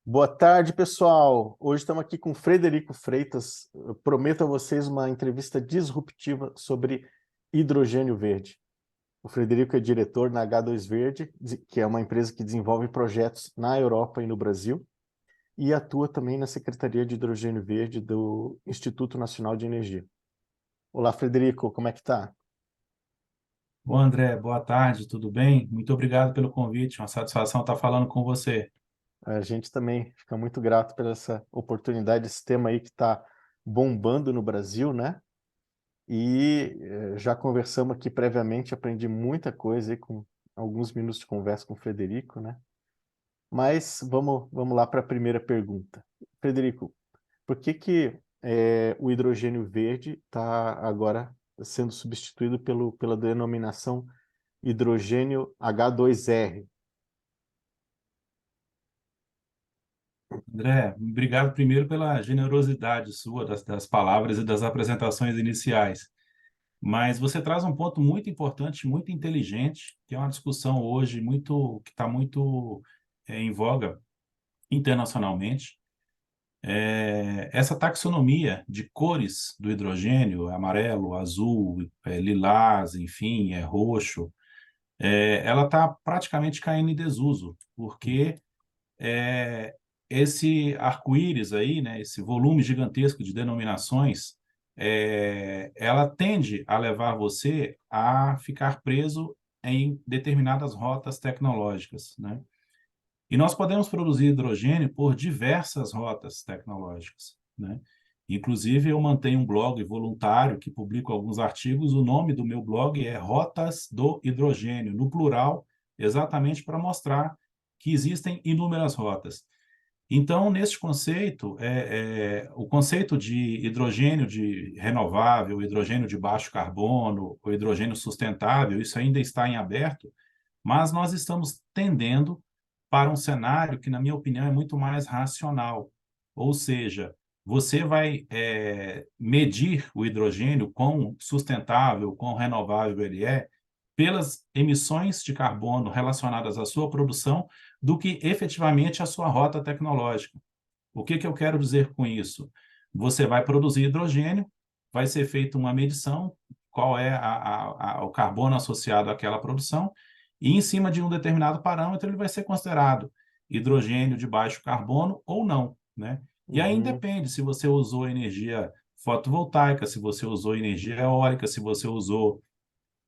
Boa tarde, pessoal. Hoje estamos aqui com Frederico Freitas. Eu prometo a vocês uma entrevista disruptiva sobre hidrogênio verde. O Frederico é diretor na H2 Verde, que é uma empresa que desenvolve projetos na Europa e no Brasil, e atua também na Secretaria de Hidrogênio Verde do Instituto Nacional de Energia. Olá, Frederico, como é que tá? Bom, André, boa tarde, tudo bem? Muito obrigado pelo convite, uma satisfação estar falando com você. A gente também fica muito grato por essa oportunidade, esse tema aí que está bombando no Brasil, né? E já conversamos aqui previamente, aprendi muita coisa aí com alguns minutos de conversa com o Frederico, né? Mas vamos lá para a primeira pergunta. Frederico, por que que o hidrogênio verde está agora sendo substituído pela denominação hidrogênio H2R? André, obrigado primeiro pela generosidade sua das palavras e das apresentações iniciais. Mas você traz um ponto muito importante, muito inteligente, que é uma discussão hoje que está muito em voga internacionalmente. Essa taxonomia de cores do hidrogênio, amarelo, azul, lilás, enfim, roxo, ela está praticamente caindo em desuso, porque é, esse arco-íris aí, né, esse volume gigantesco de denominações, ela tende a levar você a ficar preso em determinadas rotas tecnológicas, né? E nós podemos produzir hidrogênio por diversas rotas tecnológicas, né? Inclusive, eu mantenho um blog voluntário que publico alguns artigos. O nome do meu blog é Rotas do Hidrogênio, no plural, exatamente para mostrar que existem inúmeras rotas. Então, neste conceito, o conceito de hidrogênio de renovável, hidrogênio de baixo carbono, o hidrogênio sustentável, isso ainda está em aberto, mas nós estamos tendendo para um cenário que, na minha opinião, é muito mais racional. Ou seja, você vai medir o hidrogênio quão sustentável, quão renovável ele é, pelas emissões de carbono relacionadas à sua produção, do que efetivamente a sua rota tecnológica. O que eu quero dizer com isso? Você vai produzir hidrogênio, vai ser feita uma medição, qual é o carbono associado àquela produção, e em cima de um determinado parâmetro ele vai ser considerado hidrogênio de baixo carbono ou não, né? E aí Uhum, depende se você usou energia fotovoltaica, se você usou energia eólica, se você usou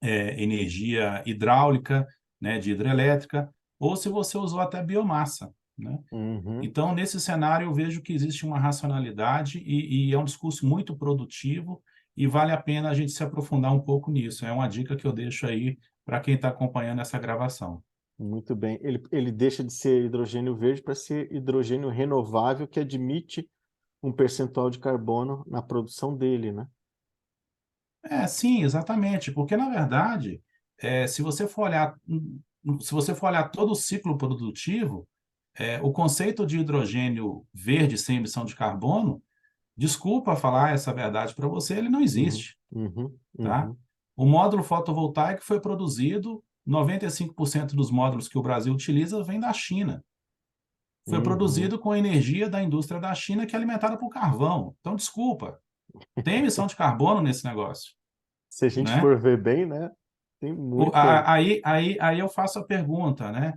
energia hidráulica, né, de hidrelétrica, ou se você usou até biomassa, né? uhum. Então, nesse cenário, eu vejo que existe uma racionalidade e é um discurso muito produtivo e vale a pena a gente se aprofundar um pouco nisso. É uma dica que eu deixo aí para quem está acompanhando essa gravação. Muito bem. Ele deixa de ser hidrogênio verde para ser hidrogênio renovável que admite um percentual de carbono na produção dele, né? Sim, exatamente, porque na verdade, se você for olhar todo o ciclo produtivo, o conceito de hidrogênio verde sem emissão de carbono, desculpa falar essa verdade para você, ele não Uhum, existe, uhum, tá? uhum, O módulo fotovoltaico foi produzido, 95% dos módulos que o Brasil utiliza vem da China. Foi uhum. produzido com energia da indústria da China que é alimentada por carvão. Então, desculpa, tem emissão de carbono nesse negócio, Se a gente né? for ver bem, né? Tem muito. Aí eu faço a pergunta, né?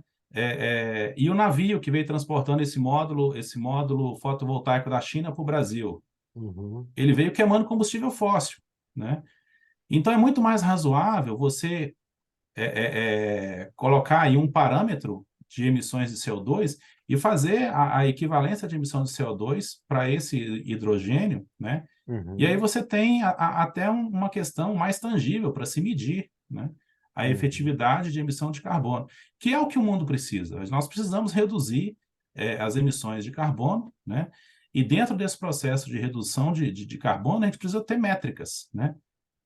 E o navio que veio transportando esse módulo fotovoltaico da China para o Brasil? Uhum, Ele veio queimando combustível fóssil, né? Então é muito mais razoável você colocar aí um parâmetro de emissões de CO2 e fazer a equivalência de emissão de CO2 para esse hidrogênio, né? E aí uhum, você tem até uma questão mais tangível para se medir, né? A uhum, efetividade de emissão de carbono, que é o que o mundo precisa. Nós precisamos reduzir as emissões de carbono, né? E dentro desse processo de redução de carbono, a gente precisa ter métricas, né?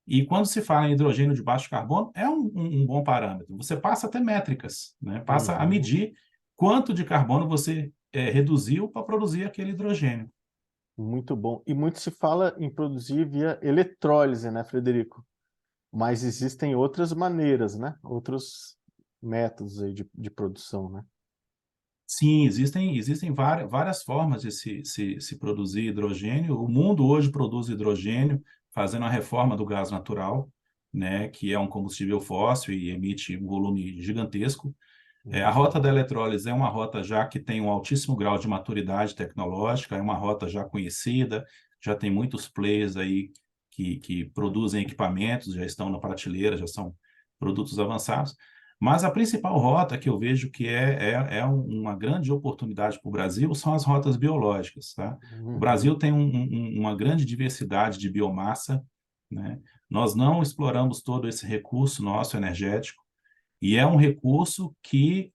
E quando se fala em hidrogênio de baixo carbono, é um bom parâmetro. Você passa a ter métricas, né? Passa a uhum. medir quanto de carbono você reduziu para produzir aquele hidrogênio. Muito bom. E muito se fala em produzir via eletrólise, né, Frederico? Mas existem outras maneiras, né? Outros métodos aí de produção, né? Sim, existem várias formas de se produzir hidrogênio. O mundo hoje produz hidrogênio fazendo a reforma do gás natural, né, que é um combustível fóssil e emite um volume gigantesco. A rota Uhum, da eletrólise é uma rota já que tem um altíssimo grau de maturidade tecnológica, é uma rota já conhecida, já tem muitos players aí que produzem equipamentos, já estão na prateleira, já são produtos avançados. Mas a principal rota que eu vejo que uma grande oportunidade para o Brasil são as rotas biológicas, tá? O uhum, Brasil tem uma grande diversidade de biomassa, né? Nós não exploramos todo esse recurso nosso energético, e é um recurso que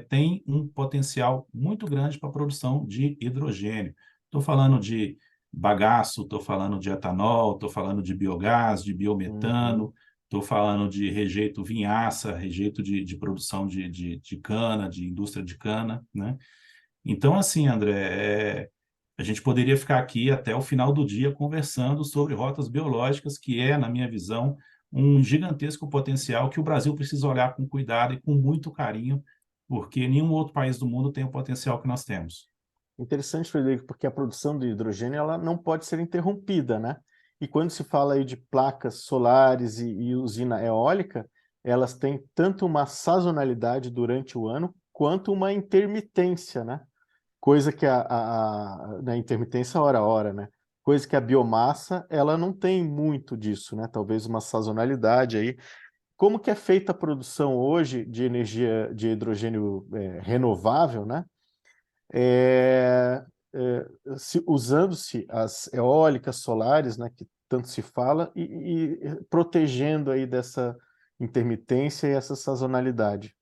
tem um potencial muito grande para a produção de hidrogênio. Estou falando de bagaço, estou falando de etanol, estou falando de biogás, de uhum. biometano, estou falando de rejeito vinhaça, rejeito de produção de cana, de indústria de cana, né? Então, assim, André, a gente poderia ficar aqui até o final do dia conversando sobre rotas biológicas, que é, na minha visão, um gigantesco potencial que o Brasil precisa olhar com cuidado e com muito carinho, porque nenhum outro país do mundo tem o potencial que nós temos. Interessante, Frederico, porque a produção de hidrogênio ela não pode ser interrompida, né? E quando se fala aí de placas solares e usina eólica, elas têm tanto uma sazonalidade durante o ano quanto uma intermitência, né? Coisa que na intermitência hora a hora, né? Coisa que a biomassa ela não tem muito disso, né? Talvez uma sazonalidade aí. Como que é feita a produção hoje de energia de hidrogênio renovável, né? é, Usando-se as eólicas, solares, né, que tanto se fala, e protegendo aí dessa intermitência e essa sazonalidade.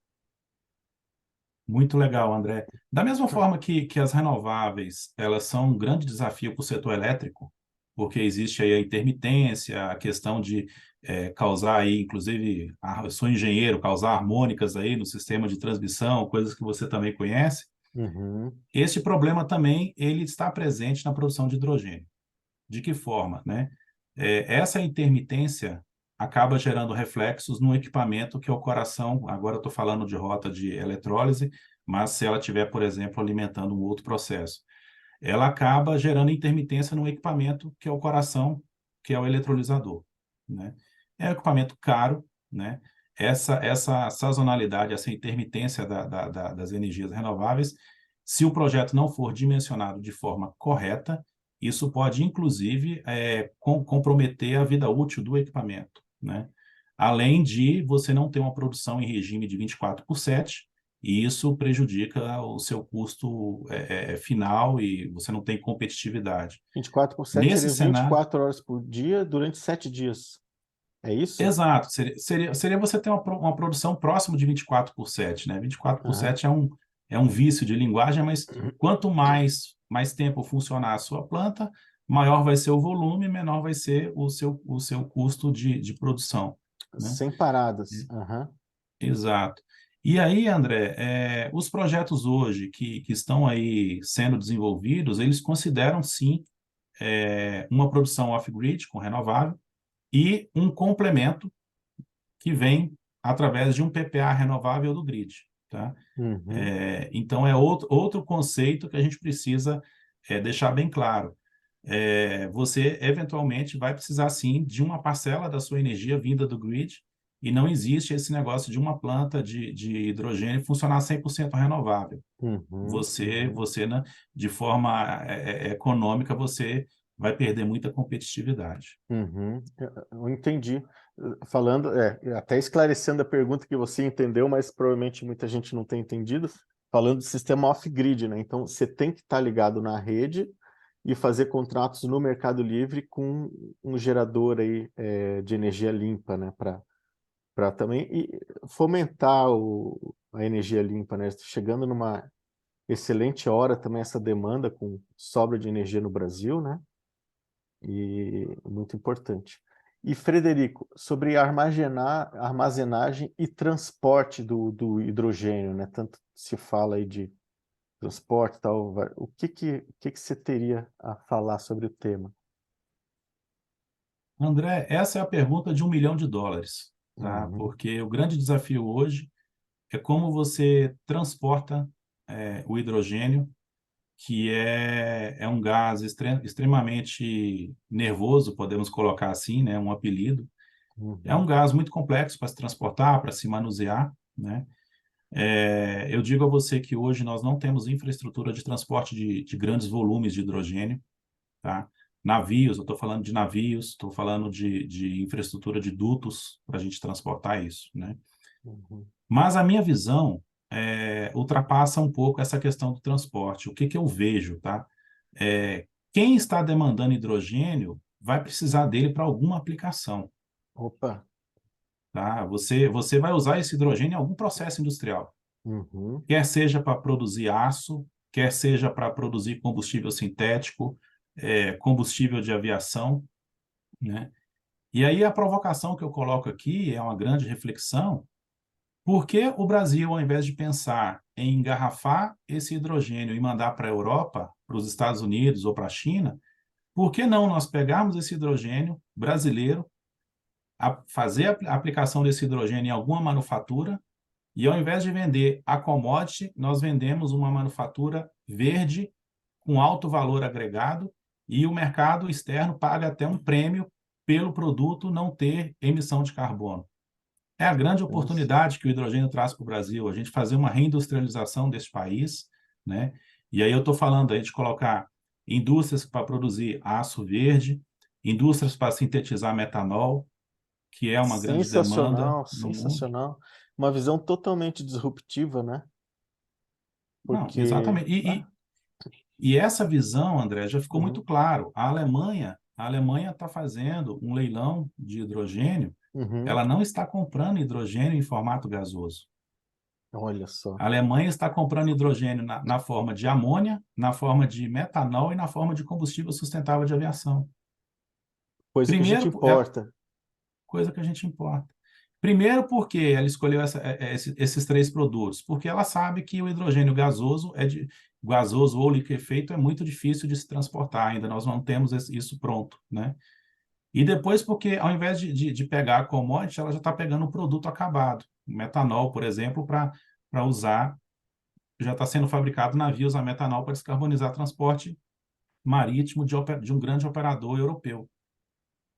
Muito legal, André. Da mesma forma que as renováveis, elas são um grande desafio para o setor elétrico, porque existe aí a intermitência, a questão de causar aí, inclusive, eu sou engenheiro, causar harmônicas aí no sistema de transmissão, coisas que você também conhece. Uhum, Este problema também ele está presente na produção de hidrogênio. De que forma, né? Essa intermitência acaba gerando reflexos no equipamento que é o coração. Agora eu estou falando de rota de eletrólise, mas se ela tiver, por exemplo, alimentando um outro processo, ela acaba gerando intermitência no equipamento que é o coração, que é o eletrolisador, né? É um equipamento caro, né? Essa sazonalidade, essa intermitência das energias renováveis, se o projeto não for dimensionado de forma correta, isso pode, inclusive, comprometer a vida útil do equipamento, né? Além de você não ter uma produção em regime de 24/7, e isso prejudica o seu custo final e você não tem competitividade. 24/7 Nesse seria cenário, 24 horas por dia durante 7 dias. É isso? exato, seria você ter uma produção próxima de 24/7, né? 24/7 Aham. é um vício de linguagem, mas quanto mais tempo funcionar a sua planta, maior vai ser o volume, menor vai ser o seu custo de produção, né? Sem paradas. Aham. Exato. E aí, André, os projetos hoje que estão aí sendo desenvolvidos, eles consideram sim uma produção off-grid com renovável e um complemento que vem através de um PPA renovável do grid, tá? Uhum. Então, é outro conceito que a gente precisa deixar bem claro. Você, eventualmente, vai precisar, sim, de uma parcela da sua energia vinda do grid, e não existe esse negócio de uma planta de hidrogênio funcionar 100% renovável. Uhum. Uhum. Você, né, de forma econômica, você vai perder muita competitividade. Uhum. Eu entendi. Falando, até esclarecendo a pergunta que você entendeu, mas provavelmente muita gente não tem entendido, falando de sistema off-grid, né? Então, você tem que estar ligado na rede e fazer contratos no Mercado Livre com um gerador aí, de energia limpa, né? Para também fomentar a energia limpa, né? Chegando numa excelente hora também essa demanda com sobra de energia no Brasil, né? E muito importante. E, Frederico, sobre armazenagem e transporte do hidrogênio, né? Tanto se fala aí de transporte e tal, o que que você teria a falar sobre o tema? André, essa é a pergunta de US$ 1 milhão, tá? Uhum, Porque o grande desafio hoje é como você transporta o hidrogênio, que é um gás extremamente nervoso, podemos colocar assim, né, um apelido. É um Uhum. gás muito complexo para se transportar, para se manusear, né? Eu digo a você que hoje nós não temos infraestrutura de transporte de grandes volumes de hidrogênio, tá? Navios, eu estou falando de navios, estou falando de infraestrutura de dutos para a gente transportar isso, né? Uhum. Mas a minha visão ultrapassa um pouco essa questão do transporte. O que que eu vejo, tá? Quem está demandando hidrogênio vai precisar dele para alguma aplicação, Opa. tá? Você vai usar esse hidrogênio em algum processo industrial, Uhum. quer seja para produzir aço, quer seja para produzir combustível sintético, combustível de aviação, né? E aí a provocação que eu coloco aqui é uma grande reflexão. Por que o Brasil, ao invés de pensar em engarrafar esse hidrogênio e mandar para a Europa, para os Estados Unidos ou para a China, por que não nós pegarmos esse hidrogênio brasileiro, fazer a aplicação desse hidrogênio em alguma manufatura e, ao invés de vender a commodity, nós vendemos uma manufatura verde com alto valor agregado e o mercado externo paga até um prêmio pelo produto não ter emissão de carbono. É a grande Nossa. oportunidade que o hidrogênio traz para o Brasil, a gente fazer uma reindustrialização desse país, né? E aí eu estou falando aí de colocar indústrias para produzir aço verde, indústrias para sintetizar metanol, que é uma grande demanda Sensacional, no mundo. sensacional. Uma visão totalmente disruptiva, né? Não, Porque, exatamente. ah, E essa visão, André, já ficou muito uhum, claro. A Alemanha está fazendo um leilão de hidrogênio. uhum, Ela não está comprando hidrogênio em formato gasoso. olha só. A Alemanha está comprando hidrogênio na forma de amônia, na forma de metanol e na forma de combustível sustentável de aviação. Coisa que a gente Primeiro, importa. coisa que a gente importa. Primeiro, porque ela escolheu esses três produtos? Porque ela sabe que o hidrogênio gasoso ou liquefeito é muito difícil de se transportar ainda, nós não temos isso pronto, né? E depois, porque ao invés de pegar a commodity, ela já está pegando o produto acabado. O metanol, por exemplo, para usar, já está sendo fabricado navios a metanol para descarbonizar transporte marítimo de um grande operador europeu,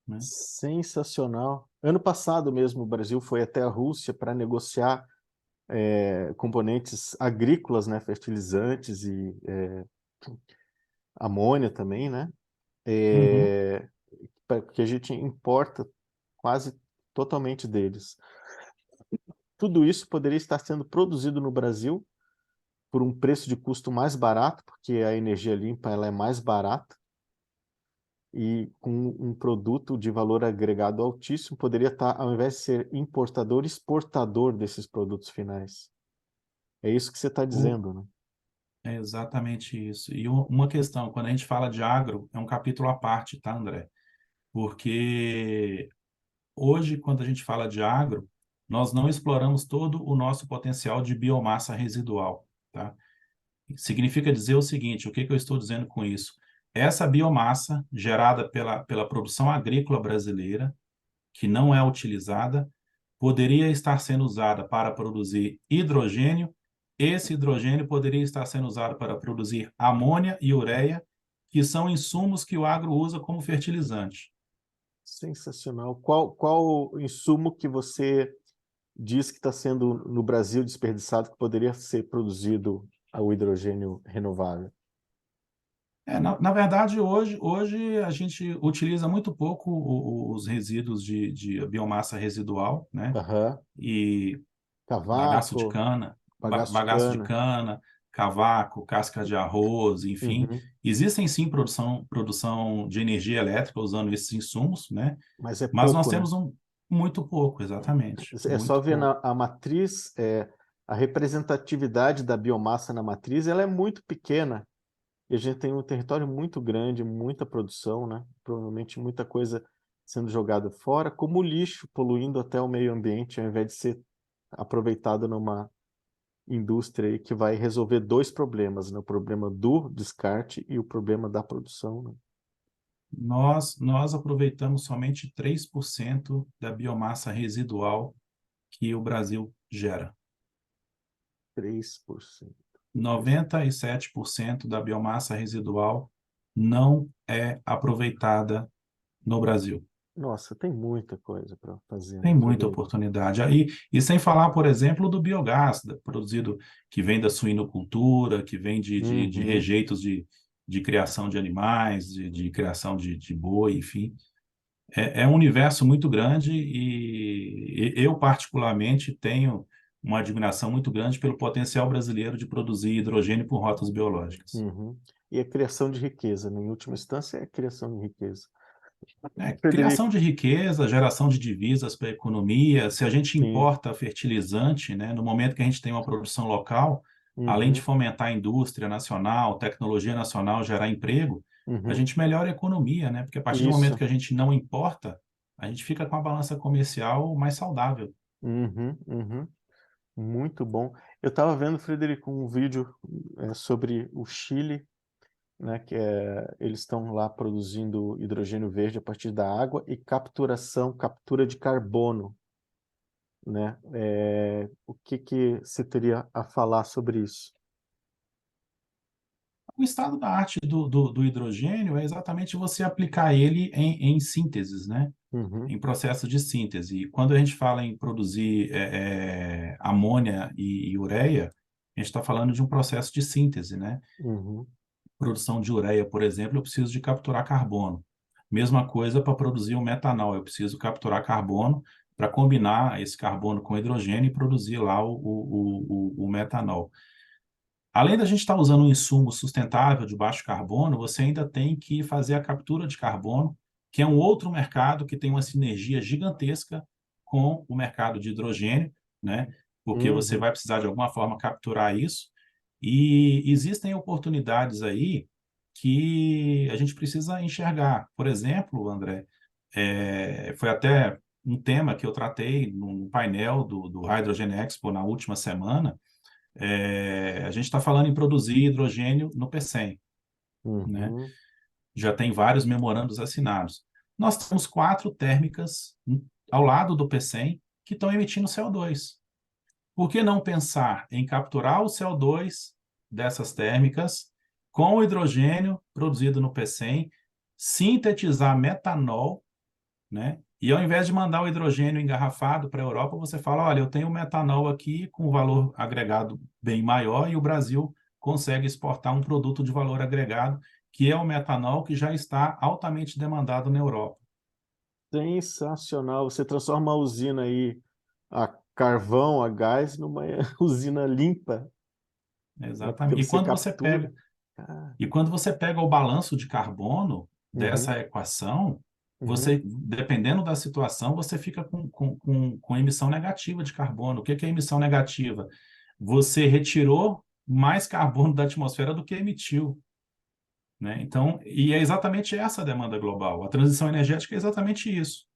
né? Sensacional. Ano passado mesmo, o Brasil foi até a Rússia para negociar componentes agrícolas, né? Fertilizantes e amônia também, né? Uhum. Que a gente importa quase totalmente deles. Tudo isso poderia estar sendo produzido no Brasil por um preço de custo mais barato, porque a energia limpa ela é mais barata, e com um produto de valor agregado altíssimo, poderia estar, ao invés de ser importador, exportador desses produtos finais. É isso que você está O- dizendo, né? É exatamente isso. E uma questão, quando a gente fala de agro, é um capítulo à parte, tá, André? Porque hoje, quando a gente fala de agro, nós não exploramos todo o nosso potencial de biomassa residual, tá? Significa dizer o seguinte, o que que eu estou dizendo com isso? Essa biomassa gerada pela produção agrícola brasileira, que não é utilizada, poderia estar sendo usada para produzir hidrogênio. Esse hidrogênio poderia estar sendo usado para produzir amônia e ureia, que são insumos que o agro usa como fertilizante. Sensacional. Qual insumo que você diz que está sendo no Brasil desperdiçado que poderia ser produzido ao hidrogênio renovável? Na verdade, hoje a gente utiliza muito pouco os resíduos de biomassa residual, né? Aham. E bagaço de Cavaco, cana, bagaço de bagaço de cana. cana, cavaco, casca de arroz, enfim. Uhum. Existem sim produção de energia elétrica usando esses insumos, né? Mas é Mas nós pouco, né? temos muito pouco, exatamente, É só muito ver pouco. a matriz, a representatividade da biomassa na matriz, ela é muito pequena. E a gente tem um território muito grande, muita produção, né? Provavelmente muita coisa sendo jogada fora, como lixo, poluindo até o meio ambiente, ao invés de ser aproveitado numa indústria aí que vai resolver dois problemas, né? O problema do descarte e o problema da produção, né? Nós aproveitamos somente 3% da biomassa residual que o Brasil gera. 3%. 97% da biomassa residual não é aproveitada no Brasil. Nossa, tem muita coisa para fazer, Tem né, muita Frederico? oportunidade. Aí, e sem falar, por exemplo, do biogás produzido, que vem da suinocultura, que vem de Uhum, rejeitos de criação de animais, de criação de boi, enfim. É um universo muito grande e eu, particularmente, tenho uma admiração muito grande pelo potencial brasileiro de produzir hidrogênio por rotas biológicas. uhum. E a criação de riqueza, né? Em última instância, é a criação de riqueza. Criação Frederico, de riqueza, geração de divisas para a economia. Se a gente sim. importa fertilizante, né, no momento que a gente tem uma produção local, além de Uhum, fomentar a indústria nacional, tecnologia nacional, gerar emprego, a uhum. gente melhora a economia, né? Porque a partir do momento Isso. que a gente não importa, a gente fica com a balança comercial mais saudável. Uhum, uhum. Muito bom. Eu estava vendo, Frederico, um vídeo sobre o Chile, né, eles estão lá produzindo hidrogênio verde a partir da água e captura de carbono, né? O que que você teria a falar sobre isso? O estado da arte do hidrogênio é exatamente você aplicar ele em sínteses, né? Uhum, Em processo de síntese. E quando a gente fala em produzir amônia e ureia, a gente está falando de um processo de síntese, né? uhum, Produção de ureia, por exemplo, eu preciso de capturar carbono. Mesma coisa para produzir o metanol, eu preciso capturar carbono para combinar esse carbono com hidrogênio e produzir lá o metanol. Além da gente estar usando um insumo sustentável de baixo carbono, você ainda tem que fazer a captura de carbono, que é um outro mercado que tem uma sinergia gigantesca com o mercado de hidrogênio, né? Porque você uhum. vai precisar de alguma forma capturar isso. E existem oportunidades aí que a gente precisa enxergar. Por exemplo, André, foi até um tema que eu tratei no painel do Hydrogen Expo na última semana. A gente está falando em produzir hidrogênio no PCM, né? Uhum. Já tem vários memorandos assinados. Nós temos 4 térmicas ao lado do PCM que estão emitindo CO2. Por que não pensar em capturar o CO2 dessas térmicas com o hidrogênio produzido no PCM, sintetizar metanol, né? E ao invés de mandar o hidrogênio engarrafado para a Europa, você fala, olha, eu tenho metanol aqui com valor agregado bem maior e o Brasil consegue exportar um produto de valor agregado, que é o metanol que já está altamente demandado na Europa. Sensacional. Você transforma a usina aí, a carvão, a gás, numa usina limpa, né? Porque Exatamente. você captura. Ah, E quando você pega o balanço de carbono uhum, dessa equação, uhum. você, dependendo da situação, você fica com emissão negativa de carbono. O que é emissão negativa? Você retirou mais carbono da atmosfera do que emitiu, né? Então, e é exatamente essa a demanda global. A transição energética é exatamente isso.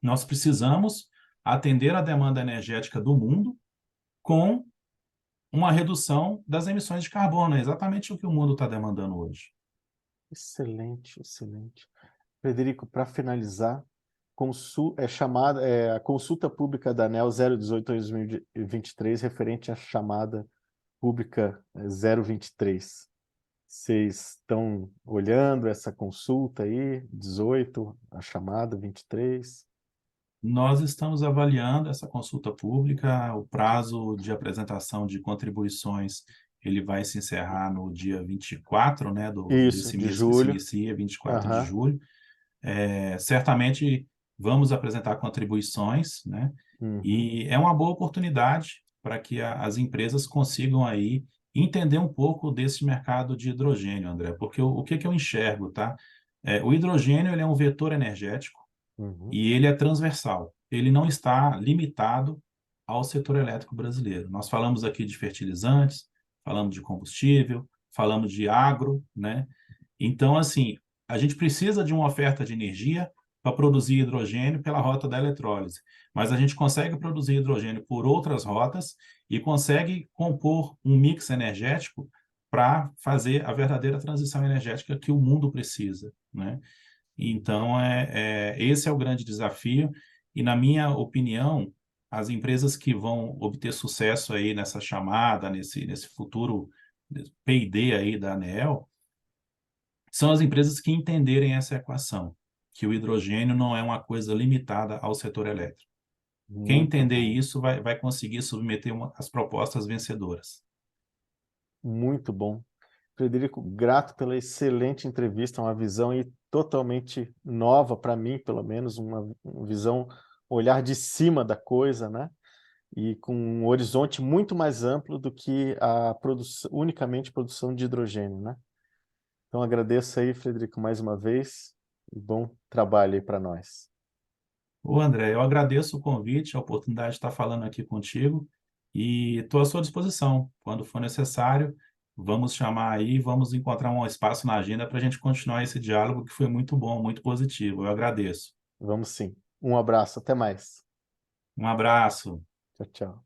Nós precisamos atender a demanda energética do mundo com uma redução das emissões de carbono. É exatamente o que o mundo está demandando hoje. Excelente, excelente. Frederico, para finalizar, a consulta pública da ANEEL 018/2023 referente à chamada pública 023. Vocês estão olhando essa consulta aí, 18, a chamada 23? Nós estamos avaliando essa consulta pública, o prazo de apresentação de contribuições ele vai se encerrar no dia 24, né, Isso, desse de mês que se julho. inicia, 24 de Aham. julho. Certamente vamos apresentar contribuições, né, Uhum. e é uma boa oportunidade para que as empresas consigam aí entender um pouco desse mercado de hidrogênio, André, porque o que que eu enxergo, tá? O hidrogênio ele é um vetor energético Uhum. e ele é transversal. Ele não está limitado ao setor elétrico brasileiro. Nós falamos aqui de fertilizantes, falamos de combustível, falamos de agro, né? Então, assim, a gente precisa de uma oferta de energia para produzir hidrogênio pela rota da eletrólise, mas a gente consegue produzir hidrogênio por outras rotas e consegue compor um mix energético para fazer a verdadeira transição energética que o mundo precisa, né? Então, esse é o grande desafio. E, na minha opinião, as empresas que vão obter sucesso aí nessa chamada, nesse futuro P&D aí da ANEEL, são as empresas que entenderem essa equação, que o hidrogênio não é uma coisa limitada ao setor elétrico. Quem Muito entender bom, isso vai conseguir submeter as propostas vencedoras. muito bom. Frederico, grato pela excelente entrevista, uma visão aí totalmente nova para mim, pelo menos, uma visão, um olhar de cima da coisa, né? E com um horizonte muito mais amplo do que a produção, unicamente produção de hidrogênio, né? Então agradeço aí, Frederico, mais uma vez, e bom trabalho aí para nós. Ô André, eu agradeço o convite, a oportunidade de estar falando aqui contigo e estou à sua disposição. Quando for necessário, vamos chamar aí, vamos encontrar um espaço na agenda para a gente continuar esse diálogo que foi muito bom, muito positivo. Eu agradeço. Vamos sim. Um abraço, até mais. Um abraço. Tchau, tchau.